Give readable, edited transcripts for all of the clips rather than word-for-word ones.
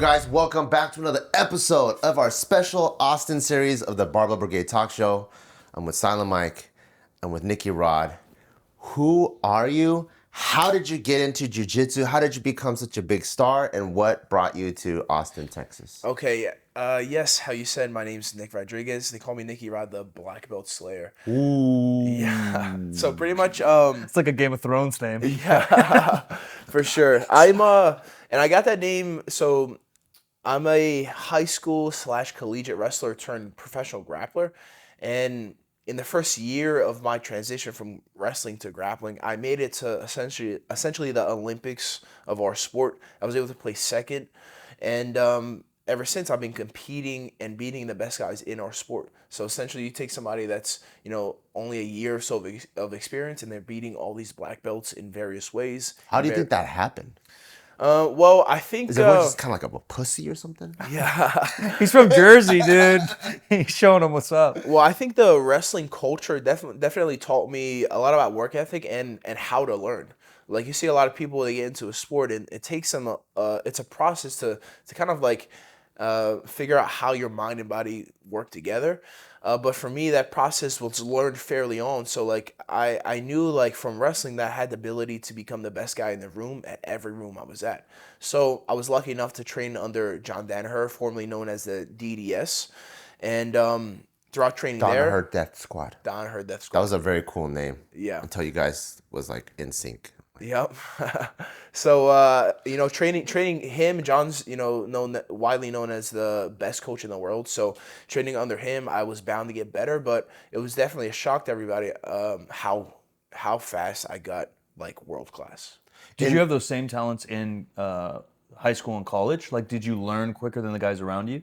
guys? Welcome back to another episode of our special Austin series of the Barbell Brigade Talk Show. I'm with Silent Mike and with Nicky Rod. Who are you? How did you get into jiu-jitsu? How did you become such a big star? And what brought you to Austin, Texas? Okay, yes, how you said, my name's Nick Rodriguez. They call me Nicky Rod, the Black Belt Slayer. Ooh. Yeah, so pretty much, It's like a Game of Thrones name. yeah, for sure. And I got that name, so I'm a high school / collegiate wrestler turned professional grappler. And in the first year of my transition from wrestling to grappling, I made it to essentially the Olympics of our sport. I was able to place second. And ever since, I've been competing and beating the best guys in our sport. So essentially, you take somebody that's, only a year or so of experience, and they're beating all these black belts in various ways. How do you think that happened? Well, I think... Is everyone just kind of like a pussy or something? Yeah. He's from Jersey, dude. He's showing him what's up. Well, I think the wrestling culture definitely taught me a lot about work ethic and how to learn. Like, you see a lot of people, they get into a sport, and it takes them, it's a process to kind of like figure out how your mind and body work together. But for me, that process was learned fairly on. So, like, I knew, like, from wrestling that I had the ability to become the best guy in the room at every room I was at. So I was lucky enough to train under John Danaher, formerly known as the DDS. And throughout training there... Danaher Death Squad. Danaher Death Squad. That was a very cool name. Yeah. Until you guys was, like, in sync. Yep. So, training him, John's, widely known as the best coach in the world. So training under him, I was bound to get better, but it was definitely a shock to everybody how fast I got, like, world class. Did you have those same talents in high school and college? Like, did you learn quicker than the guys around you?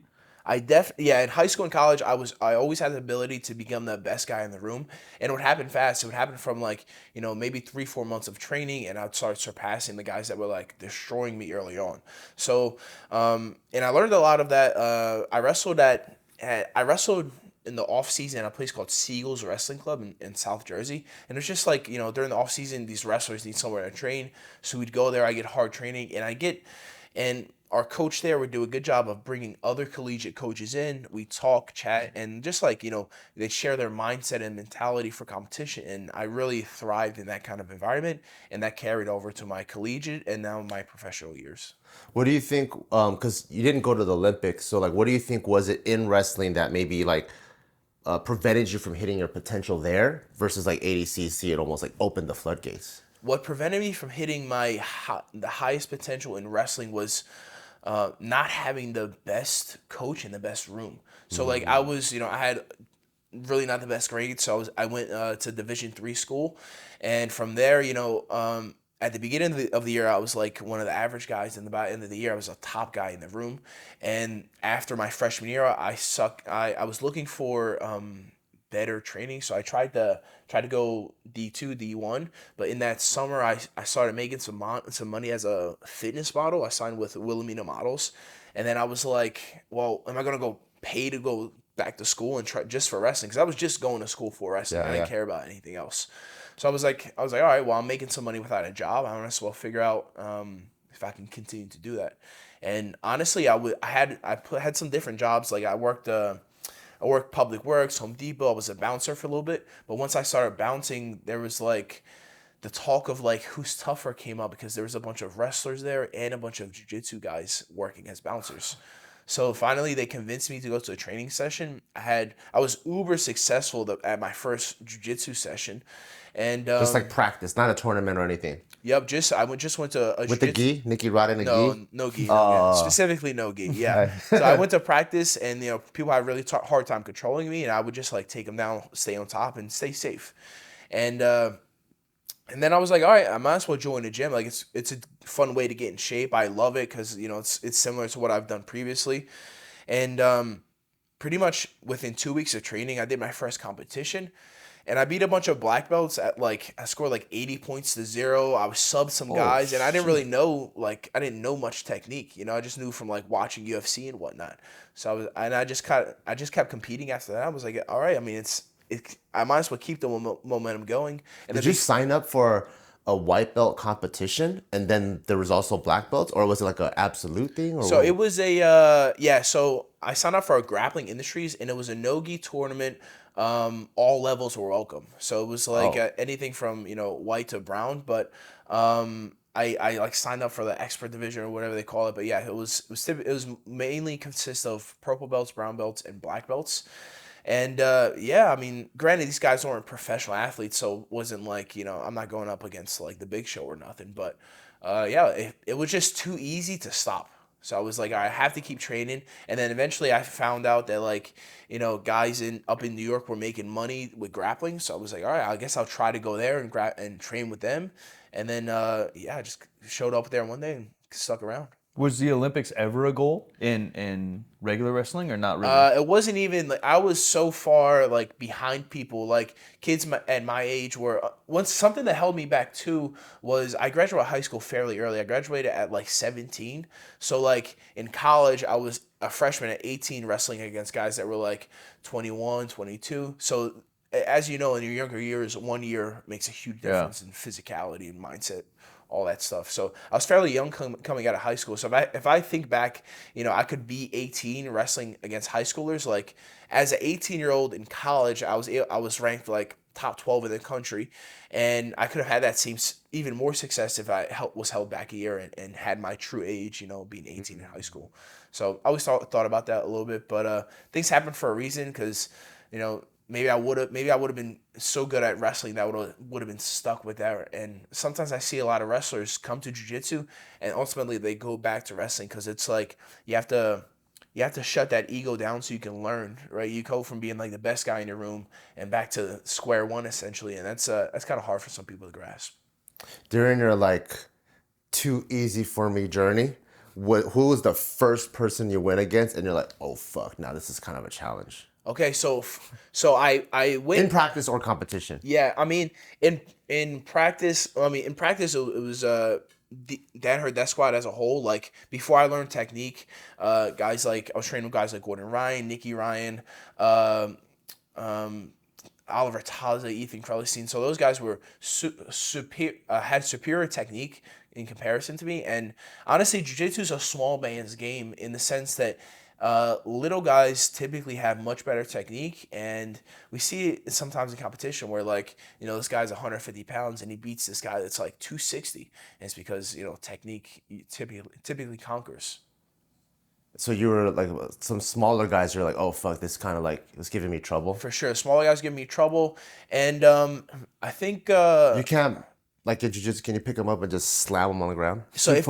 In high school and college, I always had the ability to become the best guy in the room, and it would happen fast. It would happen from, like, maybe 3-4 months of training, and I'd start surpassing the guys that were, like, destroying me early on. So, and I learned a lot of that. I wrestled in the off season at a place called Siegel's Wrestling Club in South Jersey, and it's just like, during the off season, these wrestlers need somewhere to train, so we'd go there. I get hard training, and our coach there would do a good job of bringing other collegiate coaches in. We talk, chat, and just like, they share their mindset and mentality for competition. And I really thrived in that kind of environment, and that carried over to my collegiate and now my professional years. What do you think, because you didn't go to the Olympics, so like, what do you think was it in wrestling that maybe like prevented you from hitting your potential there versus like ADCC, it almost like opened the floodgates? What prevented me from hitting the highest potential in wrestling was not having the best coach in the best room. So like I was, I had really not the best grades. So I went to Division III school, and from there, at the beginning of the year, I was like one of the average guys. And by the end of the year, I was a top guy in the room. And after my freshman year, I was looking for better training, so I tried to go D2, D1. But in that summer, I started making some money as a fitness model. I signed with Wilhelmina Models, and then I was like, well, am I gonna go pay to go back to school and try just for wrestling? Because I was just going to school for wrestling. I didn't care about anything else. So I was like, all right, well, I'm making some money without a job. I might as well figure out if I can continue to do that. And honestly, I had some different jobs. Like I worked Public Works, Home Depot. I was a bouncer for a little bit. But once I started bouncing, there was like the talk of like who's tougher came up, because there was a bunch of wrestlers there and a bunch of jiu-jitsu guys working as bouncers. So finally, they convinced me to go to a training session. I was uber successful at my first jiu-jitsu session. And just like practice, not a tournament or anything. Yep, I just went to a with the gi, Nicky Rod and the gi. No gi, specifically no gi. Yeah, so I went to practice, and people had really hard time controlling me, and I would just like take them down, stay on top, and stay safe. And then I was like, all right, I might as well join a gym. Like it's a fun way to get in shape. I love it because it's similar to what I've done previously, and pretty much within 2 weeks of training, I did my first competition. And I beat a bunch of black belts I scored like 80 points to 0. I was subbed some guys, and I didn't really know, I didn't know much technique. I just knew from like watching UFC and whatnot. So I just kept competing after that. I was like, all right, I mean, I might as well keep the momentum going. And did you sign up for a white belt competition and then there was also black belts, or was it like an absolute thing? Or So what? it was a So I signed up for a grappling industries, and it was a no-gi tournament. All levels were welcome. So it was like Oh. anything from white to brown. But I like signed up for the expert division or whatever they call it. But yeah, it was mainly consist of purple belts, brown belts, and black belts. And yeah, I mean, granted, these guys weren't professional athletes, so it wasn't like I'm not going up against like the Big Show or nothing. But yeah, it was just too easy to stop. So I was like, I have to keep training. And then eventually I found out that like, guys up in New York were making money with grappling. So I was like, all right, I guess I'll try to go there and train with them. And then yeah, I just showed up there one day and stuck around. Was the Olympics ever a goal in regular wrestling, or not really? It wasn't even like I was so far like behind people. Like kids at my age were once something that held me back too was I graduated high school fairly early. I graduated at like 17. So like in college, I was a freshman at 18 wrestling against guys that were like 21, 22. So as you know, in your younger years, 1 year makes a huge difference in physicality and mindset, all that stuff. So I was fairly young coming out of high school. So if I think back, I could be 18 wrestling against high schoolers. Like as an 18-year-old in college, I was ranked like top 12 in the country, and I could have had that same even more success if I was held back a year and had my true age, being 18 in high school. So I always thought about that a little bit, but things happen for a reason because maybe I would have been so good at wrestling that would have been stuck with that. And sometimes I see a lot of wrestlers come to jiu-jitsu and ultimately they go back to wrestling because it's like you have to shut that ego down so you can learn, right? You go from being like the best guy in your room and back to square one essentially, and that's kind of hard for some people to grasp. During your like too easy for me journey, who was the first person you went against and you're like, oh fuck, now this is kind of a challenge? Okay, so I went In practice or competition? Yeah, I mean, in practice, it was that hurt that squad as a whole. Like before I learned technique, guys like I was training with guys like Gordon Ryan, Nicky Ryan, Oliver Taza, Ethan Krellestein. So those guys were had superior technique in comparison to me. And honestly, jiu-jitsu is a small man's game in the sense that little guys typically have much better technique, and we see it sometimes in competition where like this guy's 150 pounds and he beats this guy that's like 260, and it's because technique typically conquers. So you were like some smaller guys. You're like, oh fuck, this kind of like it's giving me trouble. For sure, smaller guys give me trouble, and I think You can't like in jiu-jitsu. Can you pick them up and just slam them on the ground? so if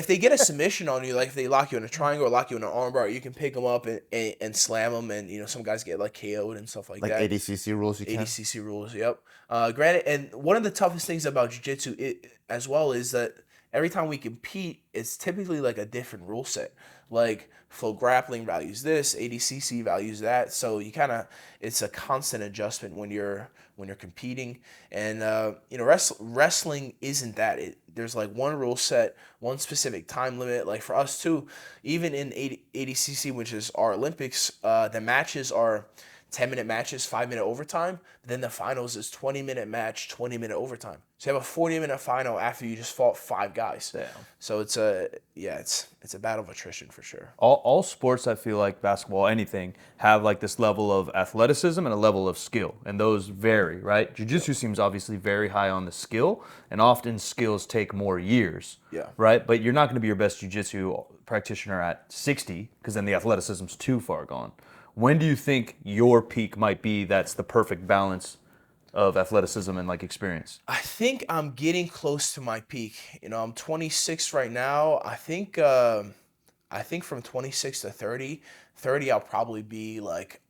they get a submission on you, like if they lock you in a triangle or lock you in an armbar, you can pick them up and slam them, and some guys get like KO'd and stuff like Like that. ADCC rules, you can. ADCC rules, yep. Granted, and one of the toughest things about jiu-jitsu as well is that every time we compete, it's typically like a different rule set. Like flow grappling values this, ADCC values that. So it's a constant adjustment when you're competing. And wrestling isn't that. There's like one rule set, one specific time limit. Like for us too, even in ADCC, which is our Olympics, the matches are 10-minute matches, 5-minute overtime. Then the finals is 20-minute match, 20-minute overtime. So you have a 40-minute final after you just fought 5 guys. Damn. So it's a battle of attrition for sure. All sports, I feel like basketball, anything, have like this level of athleticism and a level of skill, and those vary, right? Jiu-jitsu seems obviously very high on the skill, and often skills take more years, Yeah. right? But you're not going to be your best jiu-jitsu practitioner at 60 because then the athleticism's too far gone. When do you think your peak might be that's the perfect balance of athleticism and like experience? I think I'm getting close to my peak. I'm 26 right now. I think from 26 to 30, I'll probably be like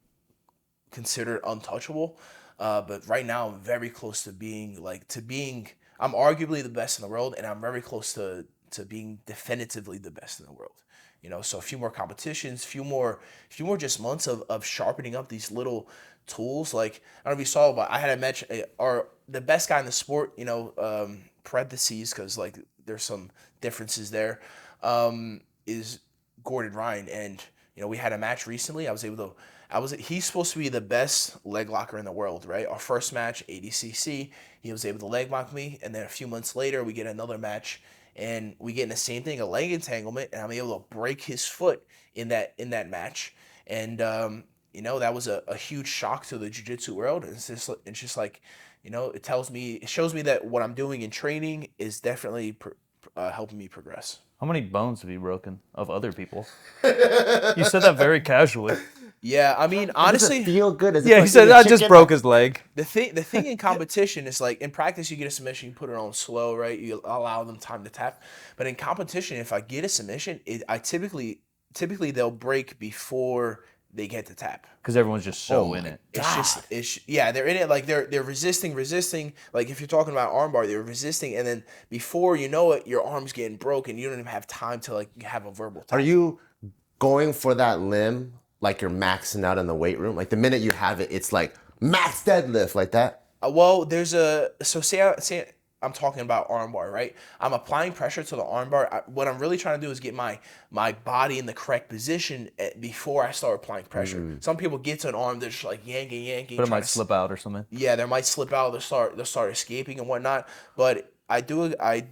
considered untouchable. But right now I'm very close to being I'm arguably the best in the world, and I'm very close to being definitively the best in the world. So a few more competitions, few more just months of sharpening up these little tools. Like I don't know if you saw, but I had a match. The best guy in the sport, parentheses because like there's some differences there, is Gordon Ryan, and we had a match recently. I was able to He's supposed to be the best leg locker in the world, right? Our first match, ADCC, he was able to leg lock me, and then a few months later, we get another match, and we get in the same thing, a leg entanglement, and I'm able to break his foot in that match, and that was a huge shock to the jiu-jitsu world. And it's just like, it shows me that what I'm doing in training is definitely helping me progress. How many bones have you broken of other people? You said that very casually. Yeah, I mean, honestly, does it feel good? Is it Yeah, he like said eating I just chicken? broke his leg. the thing in competition is like in practice you get a submission, you put it on slow, right? You allow them time to tap. But in competition, if I get a submission, I typically they'll break before they get to tap. Because everyone's just so in it. They're in it, like they're resisting. Like if you're talking about armbar, they're resisting, and then before you know it, your arm's getting broken. You don't even have time to like have a verbal tap. Are you going for that limb like you're maxing out in the weight room? Like the minute you have it, it's like max deadlift like that? Well, say I'm talking about armbar, right? I'm applying pressure to the armbar. What I'm really trying to do is get my body in the correct position before I start applying pressure. Some people get to an arm, they're just like yanking. But it might slip out or something. Yeah, they might slip out. They'll start escaping and whatnot. But I do a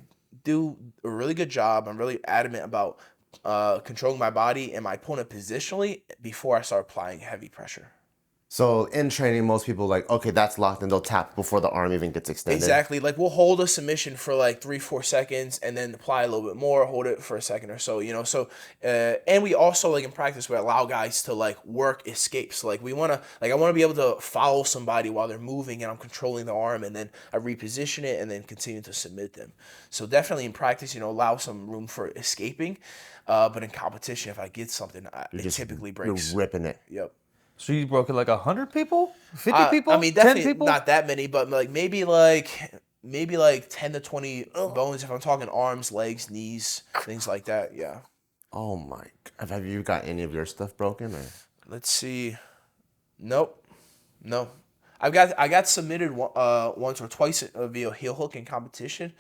really good job. I'm really adamant about controlling my body and my opponent positionally before I start applying heavy pressure. So in training, most people like, okay, that's locked, and they'll tap before the arm even gets extended. Exactly. Like we'll hold a submission for like 3-4 seconds and then apply a little bit more, hold it for a second or so, So, and we also like in practice, we allow guys to like work escapes. Like I want to be able to follow somebody while they're moving and I'm controlling the arm, and then I reposition it and then continue to submit them. So definitely in practice, allow some room for escaping. But in competition, if I get something, it typically breaks. You're ripping it. Yep. So you broke it like 100 people? 50 people? I mean, 10 definitely people? not that many, but like maybe like 10 to 20 bones if I'm talking arms, legs, knees, things like that. Yeah. Oh my! Have you got any of your stuff broken? Or? Let's see. Nope. No. I got submitted once or twice via heel hook in competition.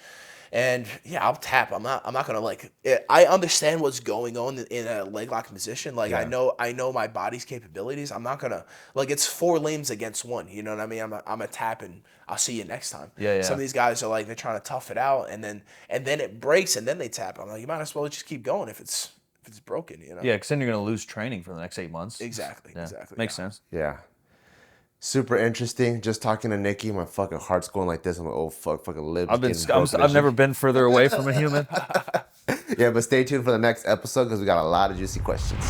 And yeah, I'll tap. I'm not gonna like. I understand what's going on in a leg lock position. Like Yeah. I know my body's capabilities. I'm not gonna like. It's 4 limbs against 1. You know what I mean? I'm a tap and I'll see you next time. Yeah. Some of these guys are like they're trying to tough it out, and then it breaks, and then they tap. I'm like, you might as well just keep going if it's broken. Yeah, because then you're going to lose training for the next 8 months. Exactly. Yeah. Exactly. Makes sense. Yeah. Super interesting. Just talking to Nicky, my fucking heart's going like this. I'm like, oh fuck, fucking lips. I've never been further away from a human. Yeah, but stay tuned for the next episode because we got a lot of juicy questions.